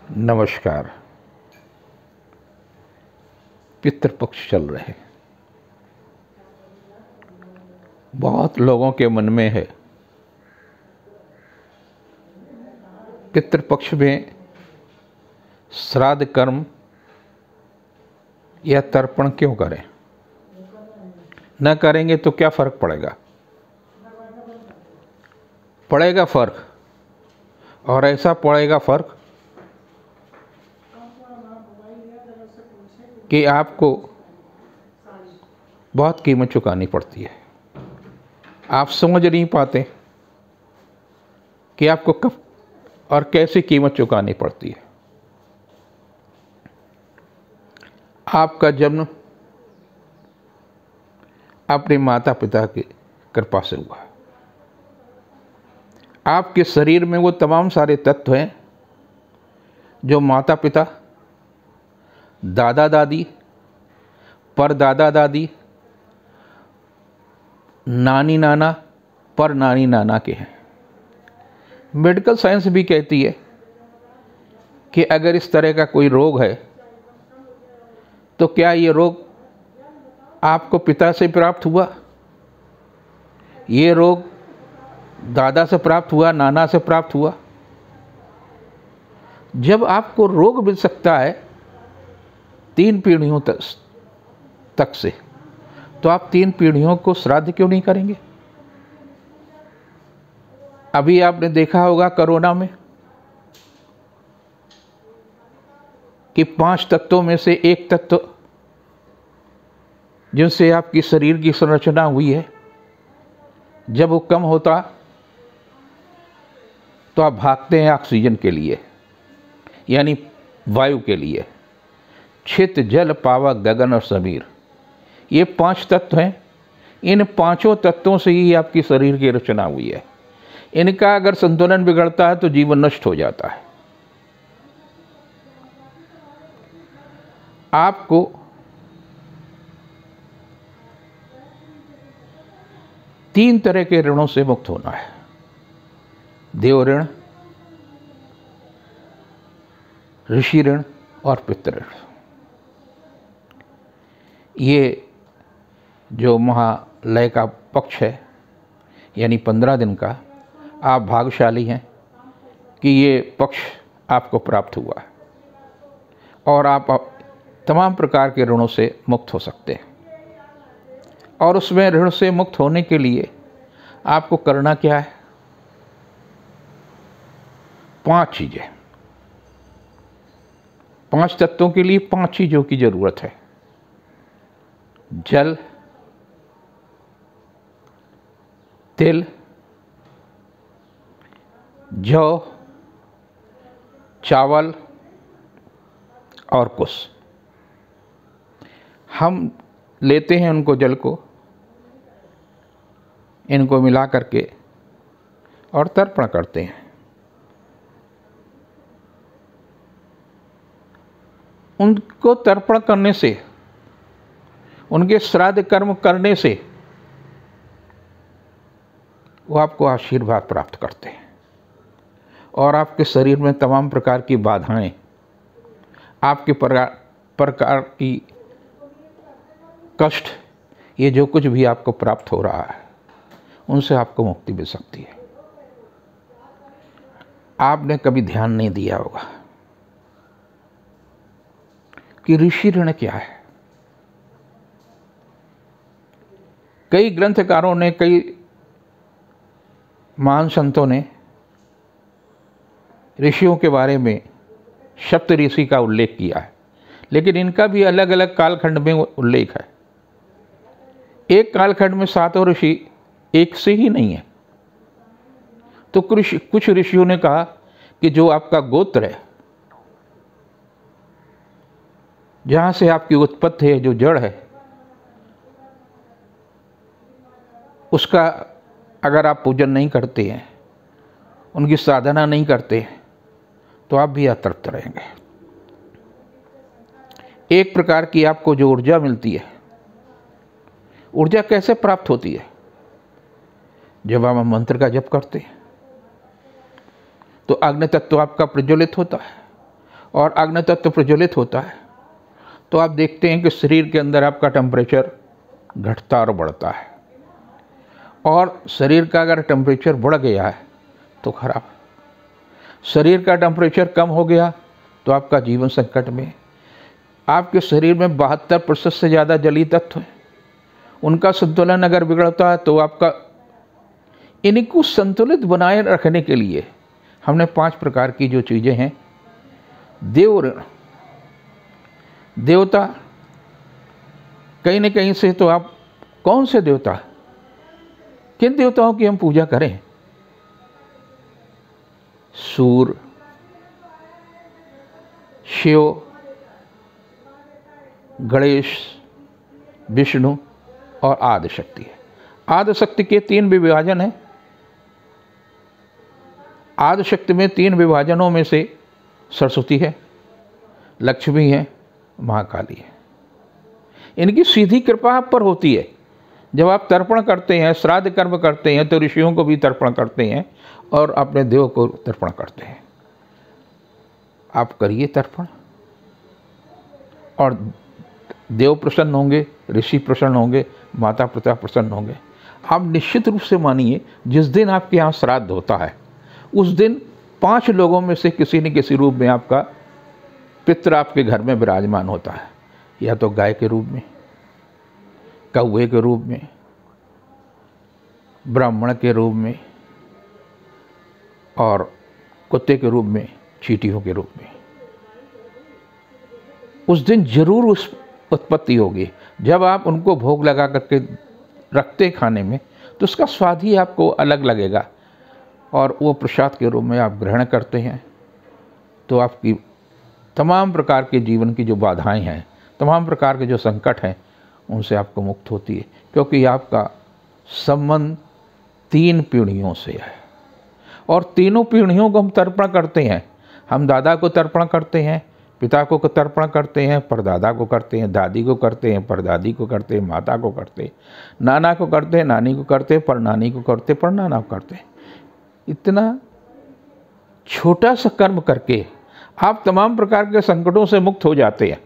नमस्कार। पितृपक्ष चल रहे हैं। बहुत लोगों के मन में है पितृपक्ष में श्राद्ध कर्म या तर्पण क्यों करें, न करेंगे तो क्या फर्क पड़ेगा। पड़ेगा फर्क, और ऐसा पड़ेगा फर्क कि आपको बहुत कीमत चुकानी पड़ती है। आप समझ नहीं पाते कि आपको कब और कैसे कीमत चुकानी पड़ती है। आपका जन्म अपने माता पिता की कृपा से हुआ। आपके शरीर में वो तमाम सारे तत्व हैं जो माता पिता, दादा दादी, परदादा दादी, नानी नाना, पर नानी नाना के हैं। मेडिकल साइंस भी कहती है कि अगर इस तरह का कोई रोग है तो क्या ये रोग आपको पिता से प्राप्त हुआ, ये रोग दादा से प्राप्त हुआ, नाना से प्राप्त हुआ। जब आपको रोग मिल सकता है 3 पीढ़ियों तक से, तो आप 3 पीढ़ियों को श्राद्ध क्यों नहीं करेंगे। अभी आपने देखा होगा कोरोना में कि 5 तत्वों में से एक तत्व जिनसे आपकी शरीर की संरचना हुई है, जब वो कम होता तो आप भागते हैं ऑक्सीजन के लिए, यानी वायु के लिए। छित, जल, पावक, गगन और समीर, ये 5 तत्व हैं। इन 5 तत्वों से ही आपकी शरीर की रचना हुई है। इनका अगर संतुलन बिगड़ता है तो जीवन नष्ट हो जाता है। आपको तीन तरह के ऋणों से मुक्त होना है। देव ऋण, ऋषि ऋण और पितृ ऋण। ये जो महालय का पक्ष है, यानी 15 दिन का, आप भाग्यशाली हैं कि ये पक्ष आपको प्राप्त हुआ है और आप तमाम प्रकार के ऋणों से मुक्त हो सकते हैं। और उसमें ऋण से मुक्त होने के लिए आपको करना क्या है? 5 चीज़ें। 5 तत्वों के लिए 5 चीज़ों की ज़रूरत है। जल, तिल, जौ, चावल और कुश। हम लेते हैं उनको, जल को, इनको मिला करके और तर्पण करते हैं। उनको तर्पण करने से, उनके श्राद्ध कर्म करने से वो आपको आशीर्वाद प्राप्त करते हैं और आपके शरीर में तमाम प्रकार की बाधाएं, आपके प्रकार की कष्ट, ये जो कुछ भी आपको प्राप्त हो रहा है, उनसे आपको मुक्ति मिल सकती है। आपने कभी ध्यान नहीं दिया होगा कि ऋषि ऋण क्या है। कई ग्रंथकारों ने, कई महान संतों ने ऋषियों के बारे में सप्त ऋषि का उल्लेख किया है, लेकिन इनका भी अलग अलग कालखंड में उल्लेख है। एक कालखंड में 7 ऋषि एक से ही नहीं है। तो कुछ ऋषियों ने कहा कि जो आपका गोत्र है, जहाँ से आपकी उत्पत्ति है, जो जड़ है, उसका अगर आप पूजन नहीं करते हैं, उनकी साधना नहीं करते हैं, तो आप भी अतृप्त रहेंगे। एक प्रकार की आपको जो ऊर्जा मिलती है, ऊर्जा कैसे प्राप्त होती है? जब आप मंत्र का जप करते हैं तो अग्नि तत्व आपका प्रज्वलित होता है और अग्नि तत्व प्रज्वलित होता है तो आप देखते हैं कि शरीर के अंदर आपका टेम्परेचर घटता और बढ़ता है। और शरीर का अगर टेम्परेचर बढ़ गया है तो खराब। शरीर का टेम्परेचर कम हो गया तो आपका जीवन संकट में। आपके शरीर में 72% से ज़्यादा जलीय तत्व हैं, उनका संतुलन अगर बिगड़ता है तो आपका, इनको संतुलित बनाए रखने के लिए हमने 5 प्रकार की जो चीज़ें हैं, देव ऋण, देवता, कहीं न कहीं से तो आप कौन से देवता, किन देवताओं की हम पूजा करें? सूर्य, शिव, गणेश, विष्णु और आदिशक्ति है। आदिशक्ति के 3 विभाजन हैं। आदिशक्ति में 3 विभाजनों में से सरस्वती है, लक्ष्मी है, महाकाली है। इनकी सीधी कृपा आप पर होती है। जब आप तर्पण करते हैं, श्राद्ध कर्म करते हैं, तो ऋषियों को भी तर्पण करते हैं और अपने देव को तर्पण करते हैं। आप करिए तर्पण और देव प्रसन्न होंगे, ऋषि प्रसन्न होंगे, माता पिता प्रसन्न होंगे। आप निश्चित रूप से मानिए, जिस दिन आपके यहाँ श्राद्ध होता है उस दिन 5 लोगों में से किसी न किसी रूप में आपका पितृ आपके घर में विराजमान होता है। या तो गाय के रूप में, कौवे के रूप में, ब्राह्मण के रूप में और कुत्ते के रूप में, चींटियों के रूप में। उस दिन जरूर उस उत्पत्ति होगी। जब आप उनको भोग लगा करके रखते खाने में तो उसका स्वाद ही आपको अलग लगेगा और वो प्रसाद के रूप में आप ग्रहण करते हैं तो आपकी तमाम प्रकार के जीवन की जो बाधाएं हैं, तमाम प्रकार के जो संकट हैं, उनसे आपको मुक्त होती है। क्योंकि आपका संबंध 3 पीढ़ियों से है और तीनों पीढ़ियों को हम तर्पण करते हैं। हम दादा को तर्पण करते हैं, पिता को तर्पण करते हैं, परदादा को करते हैं, दादी को करते हैं, परदादी को करते हैं, माता को करते हैं, नाना को करते हैं, नानी को करते हैं, परनानी को करते हैं, परनाना को करते हैं। इतना छोटा सा कर्म करके आप तमाम प्रकार के संकटों से मुक्त हो जाते हैं।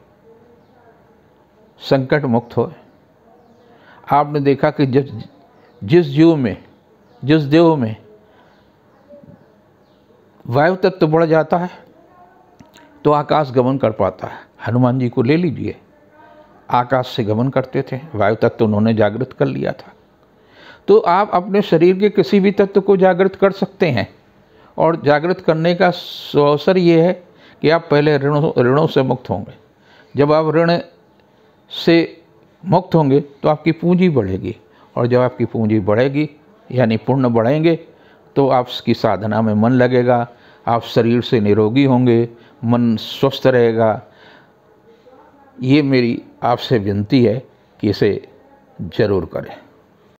संकट मुक्त हो। आपने देखा कि जिस जीव में, जिस देव में वायु तत्व बढ़ जाता है तो आकाश गमन कर पाता है। हनुमान जी को ले लीजिए, आकाश से गमन करते थे, वायु तत्व उन्होंने जागृत कर लिया था। तो आप अपने शरीर के किसी भी तत्व को जागृत कर सकते हैं और जागृत करने का अवसर ये है कि आप पहले ऋणों से मुक्त होंगे। जब आप ऋण से मुक्त होंगे तो आपकी पूंजी बढ़ेगी और जब आपकी पूंजी बढ़ेगी यानी पुण्य बढ़ेंगे तो आपकी साधना में मन लगेगा, आप शरीर से निरोगी होंगे, मन स्वस्थ रहेगा। ये मेरी आपसे विनती है कि इसे जरूर करें।